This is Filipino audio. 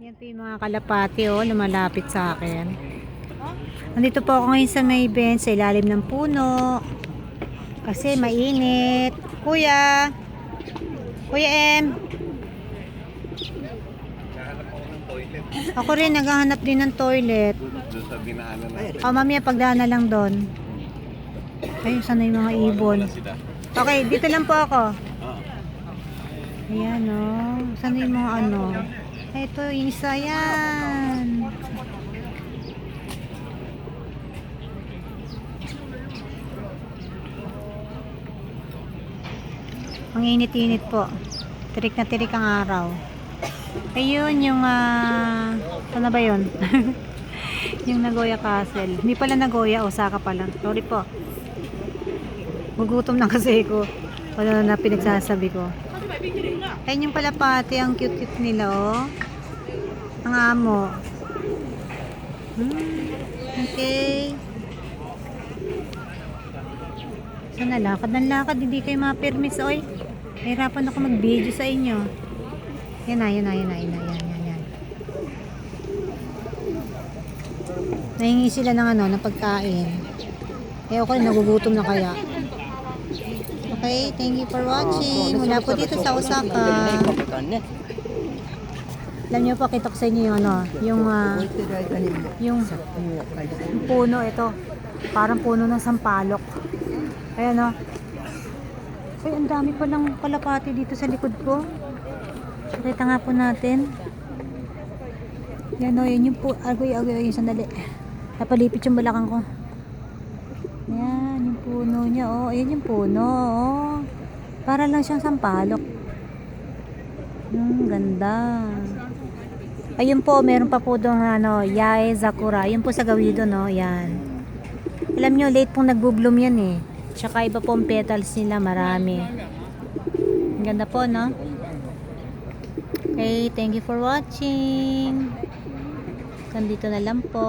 Yan po yung mga kalapati na malapit sa akin. Nandito po ako ngayon sa may bench sa ilalim ng puno. Kasi mainit. Kuya! Kuya M! Ako rin naghahanap din ng toilet. Doon sa dinaanan na. Mamaya pagdaan na lang doon. Ay, sana yung mga ibon. Okay, dito lang po ako. Ayan sana yung mga Ito, yung isa yan. Ang init-init po. Tirik na tirik ang araw. Ayun yung ano ba yun? Yung Nagoya Castle. Hindi pala Nagoya, Osaka pala. Sorry po. Gugutom na kasi ko. Wala na pinagsasabi ko. Ayun yung palapati. Ang cute-cute nila Ang amo. Okay. So nalakad ng lakad. Hindi kayo ma-permis. Oy. Hirapan ako mag-video sa inyo. Yan. Nahingi sila ng ng pagkain. Okay, nagugutom na kaya. Okay, thank you for watching. Mula po dito sa Osaka. Alam niyo po, kita ko sa inyo yung puno ito. Parang puno ng sampalok. Ayan Ay, ang dami pa ng kalapati dito sa likod ko. Kita nga po natin. Yan yan yung agoy, sandali. Napalipit yung balakang ko. Yan, yung puno niya ayan yung puno Para lang siyang sampalok. Ganda. Ayun po, meron pa po doon Yae Zakura. Yun po sa Gawido yan. Alam nyo, late pong nagbo-bloom yan Tsaka iba po ang petals nila, marami. Ang ganda po, Okay, thank you for watching. Nandito na lang po.